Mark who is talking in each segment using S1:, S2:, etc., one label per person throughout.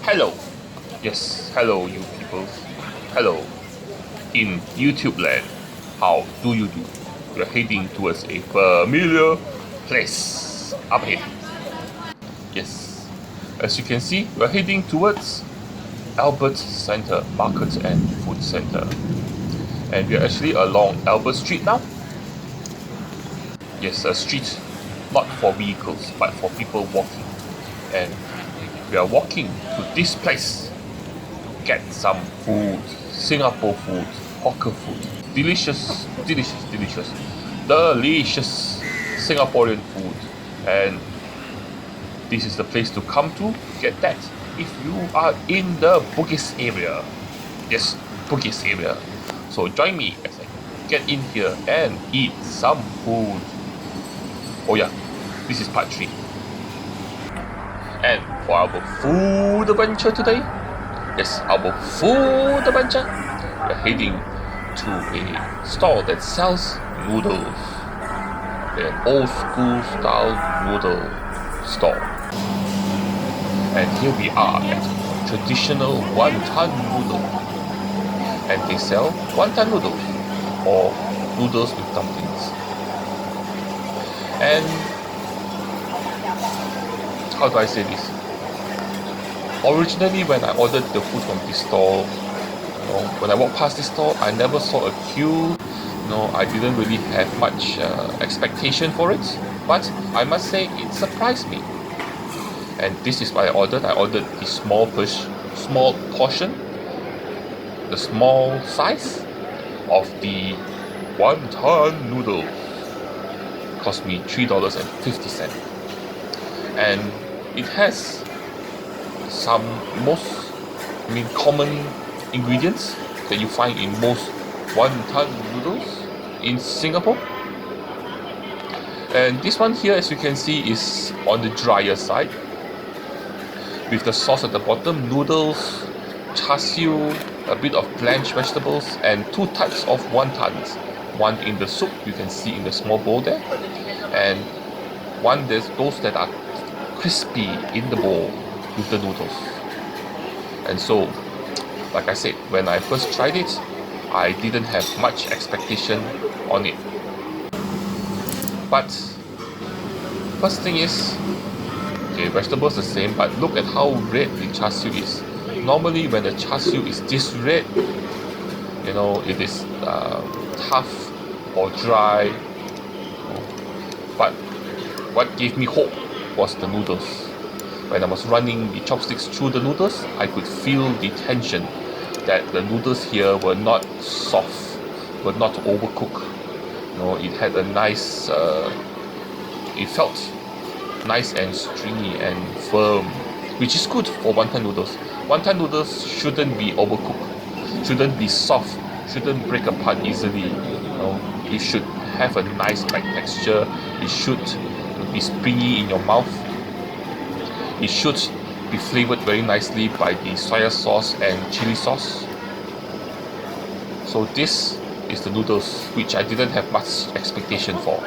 S1: Hello. Yes, hello, you people. Hello. In YouTube land, how do you do? We're heading towards a familiar place up ahead. Yes, as you can see, we're heading towards Albert Center Market and Food Center. And we're actually along Albert Street now. Yes, a street not for vehicles, but for people walking. And we are walking to this place to get some food, Singapore food, hawker food. Delicious, delicious, delicious, delicious Singaporean food. And this is the place to come to get that if you are in the Bugis area. Yes, Bugis area. So join me as I get in here and eat some food. Oh yeah, this is part 3. And for our food adventure today, yes, our food adventure, we're heading to a store that sells noodles. An old school style noodle store. And here we are at traditional wonton noodle. And they sell wonton noodles or noodles with dumplings. And how do I say this? Originally, when I ordered the food from this store, when I walked past this store, I never saw a queue. I didn't really have much expectation for it. But I must say, it surprised me. And this is what I ordered. I ordered the small portion, the small size of the wonton noodle. Cost me $3.50, and it has some common ingredients that you find in most wonton noodles in Singapore. And this one here, as you can see, is on the drier side, with the sauce at the bottom, noodles, char siu, a bit of blanched vegetables, and 2 types of wontons. One in the soup, you can see in the small bowl there, and one there's those that are crispy in the bowl with the noodles. And so, like I said, when I first tried it, I didn't have much expectation on it. But first thing is, okay, vegetables the same, but look at how red the char siu is. Normally when the char siu is this red, it is tough or dry. But what gave me hope was the noodles. When I was running the chopsticks through the noodles, I could feel the tension that the noodles here were not soft, were not overcooked. It had a nice, it felt nice and stringy and firm, which is good for wonton noodles. Wonton noodles shouldn't be overcooked, shouldn't be soft, shouldn't break apart easily. It should have a nice light texture. It should be springy in your mouth. It should be flavored very nicely by the soya sauce and chili sauce. So this is the noodles which I didn't have much expectation for.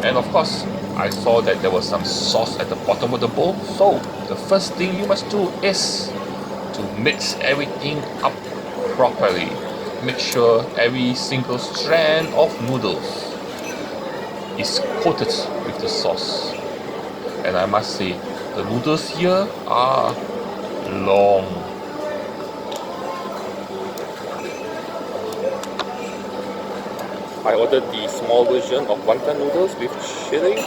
S1: And of course, I saw that there was some sauce at the bottom of the bowl. So the first thing you must do is to mix everything up properly. Make sure every single strand of noodles is coated with the sauce. And I must say, the noodles here are long. I ordered the small version of wonton noodles with chili,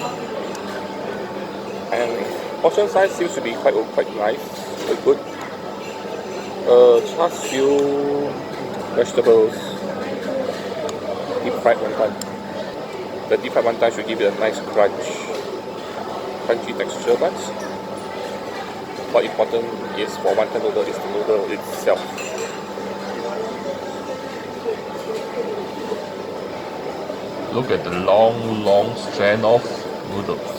S1: and portion size seems to be quite nice, quite good. Char siu, vegetables, deep fried wonton. The deep fried wonton should give it a nice crunchy texture, but what important is for wonton noodle is the noodle itself. Look at the long strand of noodles.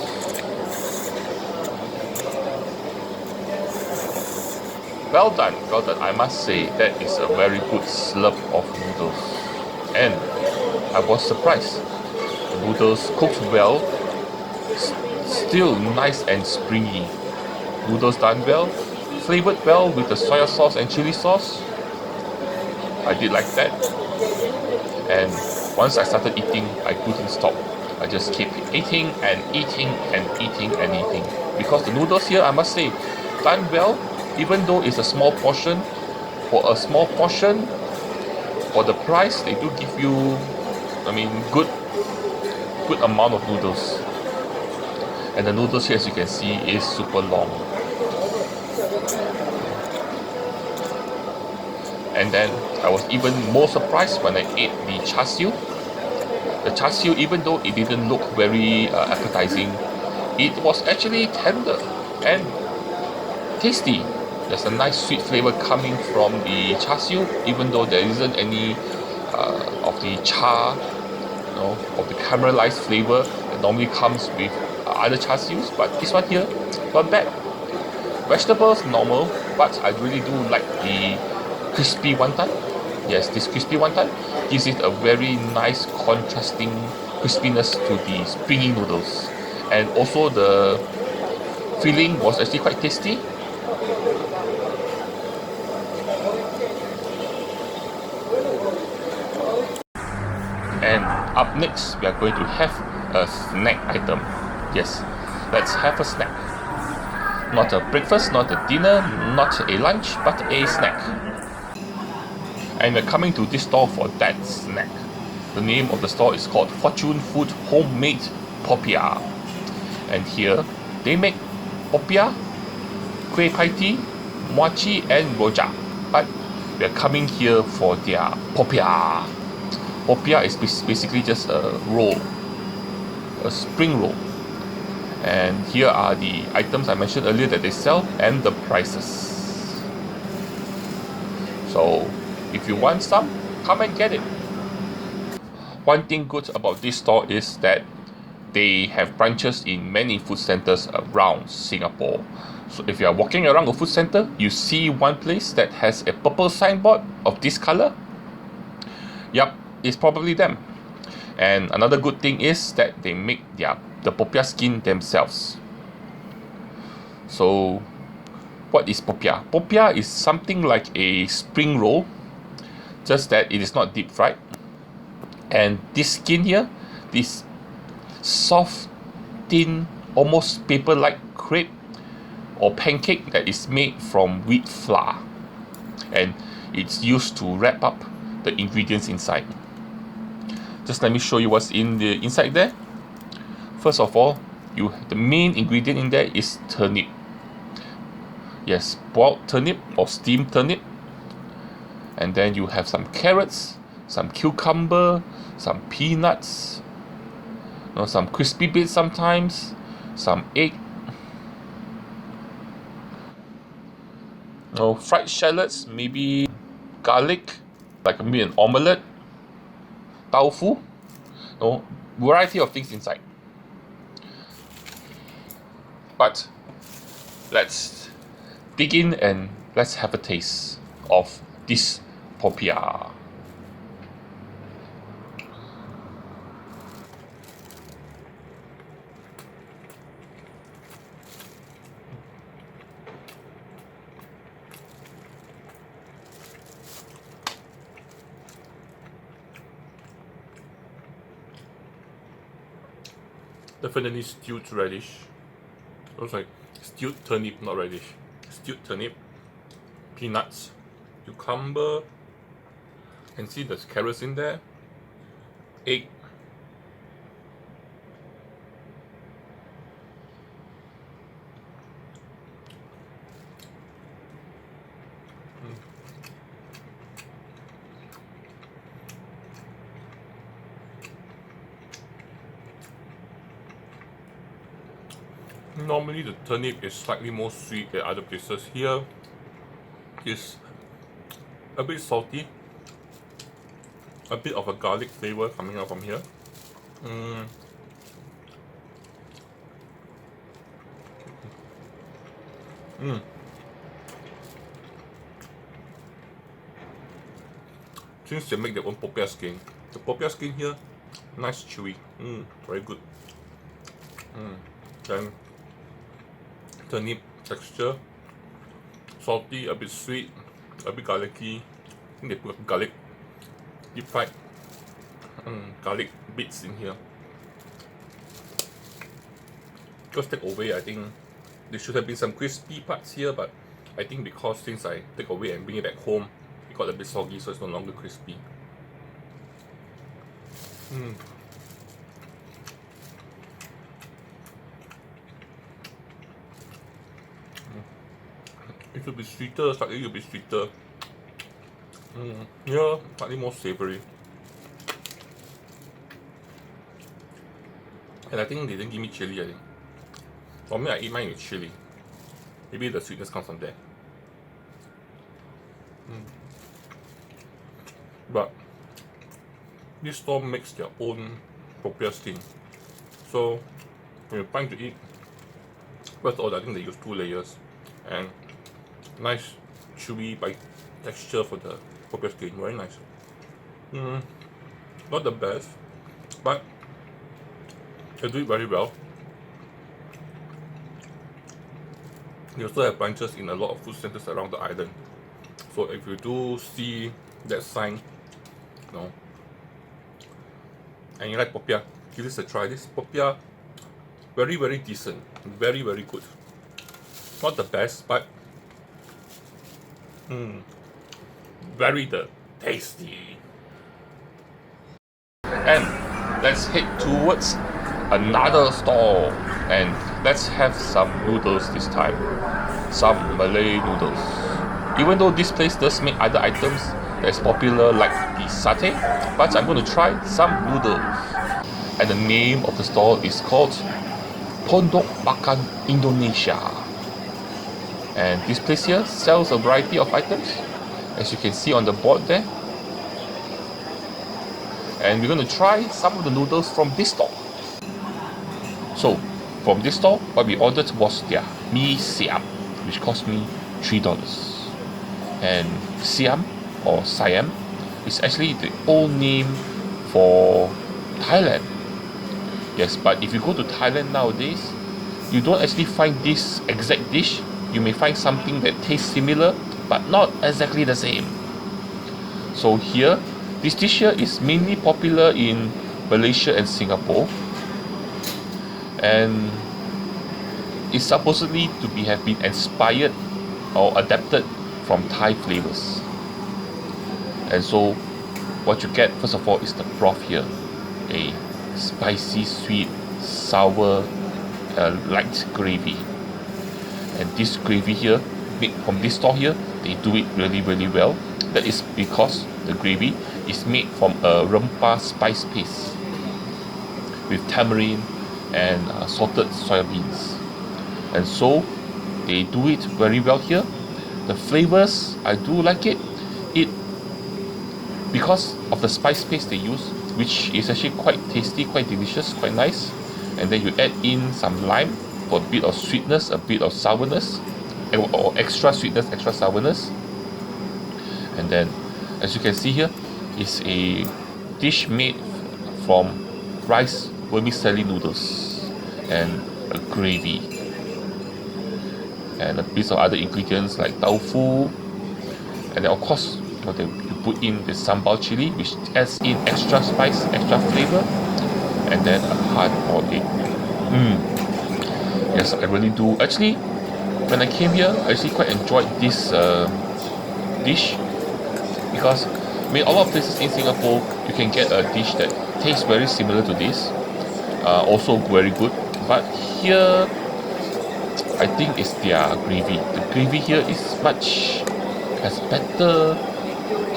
S1: Well done. I must say that is a very good slurp of noodles. And I was surprised. The noodles cooked well, still nice and springy. Noodles done well, flavored well with the soya sauce and chili sauce. I did like that. And once I started eating, I couldn't stop. I just keep eating and eating and eating and eating. Because the noodles here, I must say, done well, even though it's a small portion. For a small portion, for the price, they do give you, good amount of noodles. And the noodles here, as you can see, is super long. And then I was even more surprised when I ate the char siu. The char siu, even though it didn't look very appetizing, it was actually tender and tasty. There's a nice sweet flavor coming from the char siu, even though there isn't any of the char, of the caramelized flavor that normally comes with other char sius. But this one here, not bad. Vegetables normal, but I really do like the crispy wonton. Yes, this crispy wonton gives it a very nice contrasting crispiness to the springy noodles. And also the filling was actually quite tasty. And up next, we are going to have a snack item. Yes, let's have a snack. Not a breakfast, not a dinner, not a lunch, but a snack. And we're coming to this store for that snack. The name of the store is called Fortune Food Homemade Popiah. And here, they make popiah, kueh pie tee, mochi and rojak. But we're coming here for their popiah. Popiah is basically just a roll, a spring roll. And here are the items I mentioned earlier that they sell and the prices. So if you want some, come and get it. One thing good about this store is that they have branches in many food centers around Singapore. So if you are walking around a food center, you see one place that has a purple signboard of this color. Yup, it's probably them. And another good thing is that they make the popiah skin themselves. So what is popiah? Popiah is something like a spring roll, just that it is not deep fried. And this skin here, this soft, thin, almost paper-like crepe or pancake that is made from wheat flour. And it's used to wrap up the ingredients inside. Just let me show you what's in the inside there. First of all, the main ingredient in there is turnip. Yes, boiled turnip or steamed turnip. And then you have some carrots, some cucumber, some peanuts, some crispy bits sometimes, some egg, fried shallots, maybe garlic, like maybe an omelette, tofu, variety of things inside. But let's dig in and let's have a taste of this popiah. Definitely stewed radish. Looks like stewed turnip, not radish. Stewed turnip, peanuts, cucumber. Can see there's carrots in there. Egg. Normally the turnip is slightly more sweet than other places. Here is a bit salty, a bit of a garlic flavor coming out from here. Since they make their own popiah skin, the popiah skin here, nice chewy, very good. Then turnip texture, salty, a bit sweet, a bit garlicky. I think they put garlic, deep fried garlic bits in here. Just take away, I think there should have been some crispy parts here, but I think because since I take away and bring it back home, it got a bit soggy, so it's no longer crispy. It should be sweeter, slightly a bit sweeter. Yeah, slightly more savory. And I think they didn't give me chili, I think. For me, I eat mine with chili. Maybe the sweetness comes from there. But this store makes their own popiah skin. So when you're trying to eat, first of all, I think they use 2 layers and nice chewy bite texture for the popiah skin. Very nice. Not the best, but they do it very well. They also have branches in a lot of food centers around the island. So if you do see that sign, and you like popiah, give this a try. This popiah, very, very decent. Very, very good. Not the best, but very tasty. And let's head towards another store and let's have some noodles this time. Some Malay noodles. Even though this place does make other items that's popular like the satay, but I'm going to try some noodles. And the name of the store is called Pondok Makan Indonesia. And this place here sells a variety of items, as you can see on the board there. And we're going to try some of the noodles from this store. So, from this store, what we ordered was their mee siam, which cost me $3. And siam or Siam is actually the old name for Thailand. Yes, but if you go to Thailand nowadays, you don't actually find this exact dish. You may find something that tastes similar, but not exactly the same. So here, this dish here is mainly popular in Malaysia and Singapore, and it's supposedly to have been inspired or adapted from Thai flavors. And so what you get first of all is the broth here, a spicy, sweet, sour, light gravy. And this gravy here, made from this store here, they do it really, really well. That is because the gravy is made from a rempah spice paste with tamarind and salted soya beans. And so they do it very well here. The flavors, I do like it. Because of the spice paste they use, which is actually quite tasty, quite delicious, quite nice. And then you add in some lime for a bit of sweetness, a bit of sourness, or extra sweetness, extra sourness. And then, as you can see here, is a dish made from rice vermicelli noodles and a gravy and a piece of other ingredients like tofu, and then of course you put in the sambal chili, which adds in extra spice, extra flavor, and then a hard-boiled egg. Yes, I really do. Actually, when I came here, I actually quite enjoyed this dish, because I mean, a lot of places in Singapore you can get a dish that tastes very similar to this, also very good. But here, I think it's their gravy. The gravy here has better,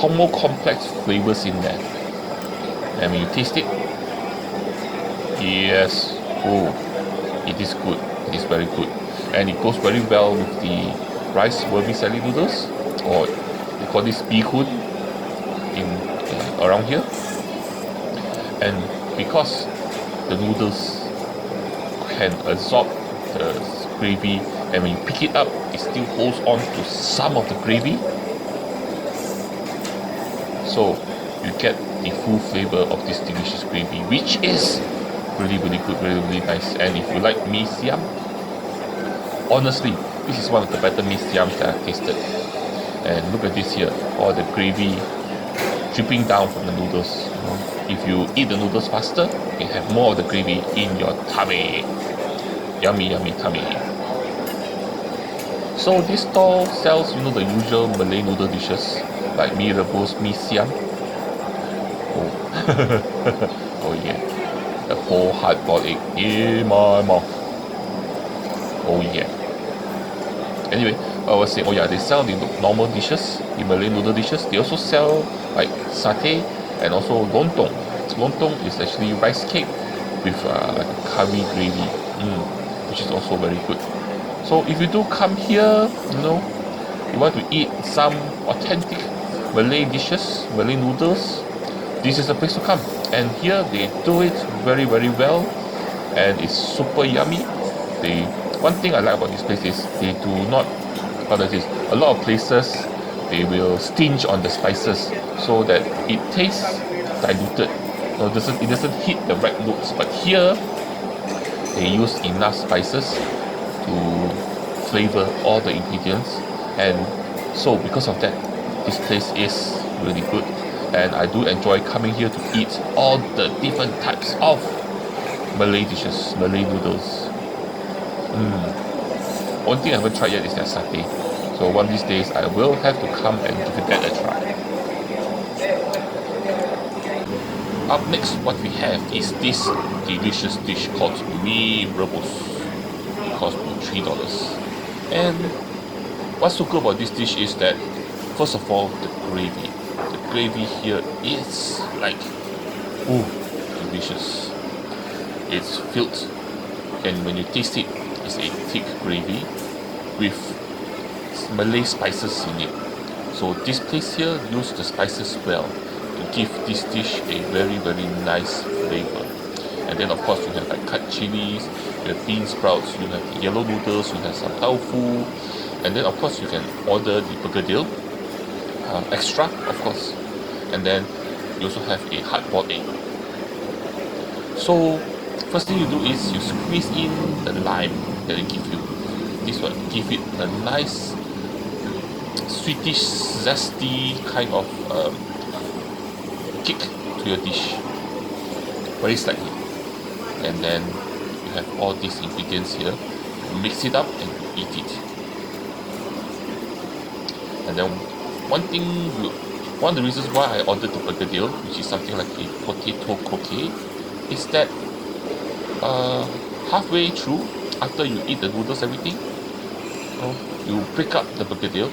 S1: more complex flavors in there. And when you taste it, yes, oh, it is good. It is very good, and it goes very well with the rice vermicelli noodles, or they call this bihun in around here. And because the noodles can absorb the gravy, and when you pick it up, it still holds on to some of the gravy, so you get the full flavor of this delicious gravy, which is really, really good, really, really nice. And if you like mee siam, honestly, This is one of the better mee siams that I've tasted. And look at this here, all the gravy dripping down from the noodles. If you eat the noodles faster, you have more of the gravy in your tummy. Yummy, yummy tummy. So this stall sells, the usual Malay noodle dishes like mee rebus, mee siam. Oh, oh yeah, the whole hard-boiled egg in my mouth. Oh yeah. Anyway, I was saying, oh yeah, they sell the normal dishes, the Malay noodle dishes. They also sell like satay and also lontong. Lontong is actually rice cake with like a curry gravy, which is also very good. So if you do come here, you want to eat some authentic Malay dishes, Malay noodles, this is the place to come. And here they do it very, very well, and it's super yummy. One thing I like about this place is they do not, a lot of places they will stinge on the spices so that it tastes diluted. It doesn't hit the right notes. But here they use enough spices to flavor all the ingredients, and so because of that, this place is really good. And I do enjoy coming here to eat all the different types of Malay dishes, Malay noodles. One thing I haven't tried yet is their satay. So one of these days I will have to come and give that a try. Up next, what we have is this delicious dish called mee rebus. It costs me $3. And what's so good about this dish is that, first of all, the gravy. The gravy here is like, delicious. It's filled, and when you taste it, it's a thick gravy with Malay spices in it. So this place here uses the spices well to give this dish a very, very nice flavor. And then of course you have like cut chilies, you have bean sprouts, you have yellow noodles, you have some tofu, and then of course you can order the bergedil extra, of course. And then you also have a hard-boiled egg. So first thing you do is you squeeze in the lime that they give you. This one give it a nice sweetish, zesty kind of kick to your dish, very slightly. And then you have all these ingredients here. Mix it up and eat it. And then one of the reasons why I ordered the bergedil, which is something like a potato croquette, is that halfway through, after you eat the noodles, everything, you break up the bergedil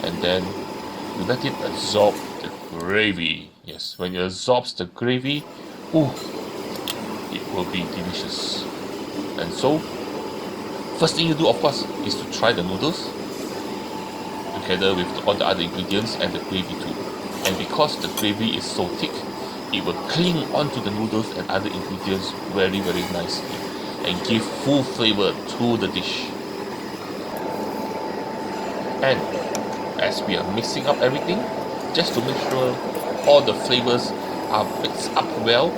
S1: and then you let it absorb the gravy. Yes, when it absorbs the gravy, it will be delicious. And so, first thing you do, of course, is to try the noodles together with all the other ingredients and the gravy too. And because the gravy is so thick, it will cling onto the noodles and other ingredients very, very nicely and give full flavor to the dish. And as we are mixing up everything, just to make sure all the flavors are mixed up well,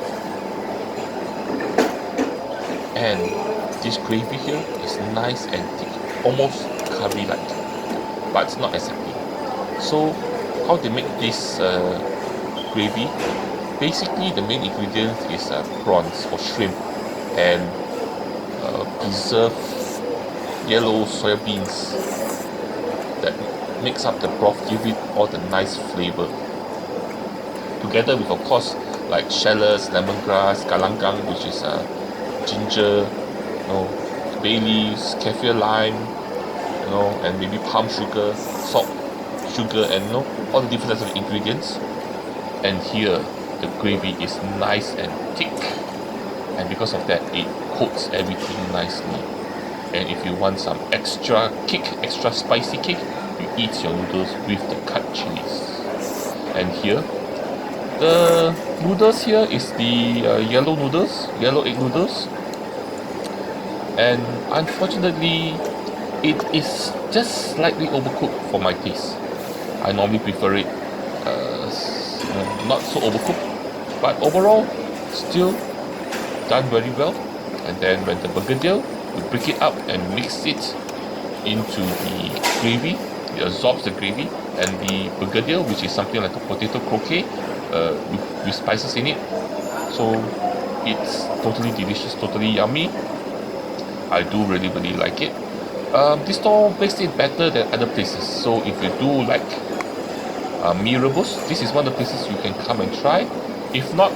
S1: and this gravy here is nice and thick, almost curry-like, but it's not exactly. So how they make this gravy? Basically, the main ingredient is prawns or shrimp and preserved yellow soya beans that mix up the broth, give it all the nice flavor. Together with, of course, like shallots, lemongrass, galangang, which is ginger, bay leaves, kaffir lime, and maybe palm sugar, salt, sugar, and all the different types of ingredients. And here the gravy is nice and thick, and because of that it coats everything nicely. And if you want some extra kick, extra spicy kick, you eat your noodles with the cut chilies. And here the noodles here is the yellow egg noodles, and unfortunately it is just slightly overcooked for my taste. I normally prefer it not so overcooked, but overall still done very well. And then when the bergedil, you break it up and mix it into the gravy. It absorbs the gravy, and the bergedil, which is something like a potato croquet with spices in it. So it's totally delicious, totally yummy. I do really like it. This store makes it better than other places. So if you do like mee rebus, this is one of the places you can come and try. If not,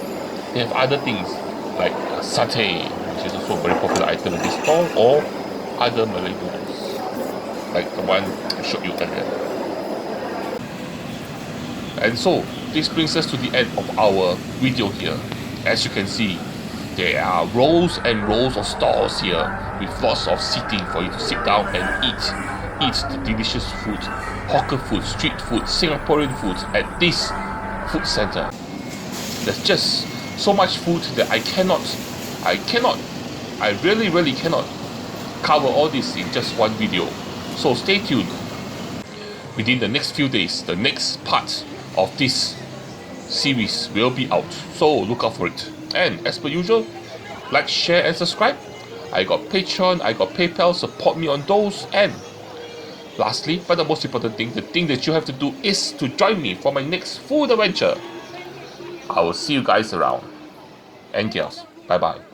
S1: they have other things like satay, which is also a very popular item in this store, or other Malay noodles, like the one I showed you earlier. And so this brings us to the end of our video here. As you can see, there are rows and rows of stalls here with lots of seating for you to sit down and eat the delicious food, hawker food, street food, Singaporean food at this food center. There's just so much food that I really cannot cover all this in just one video. So stay tuned. Within the next few days, the next part of this series will be out, so look out for it. And as per usual, like, share and subscribe. I got Patreon, I got PayPal, support me on those. And lastly, but the most important thing, the thing that you have to do is to join me for my next food adventure. I will see you guys around. And girls, bye bye.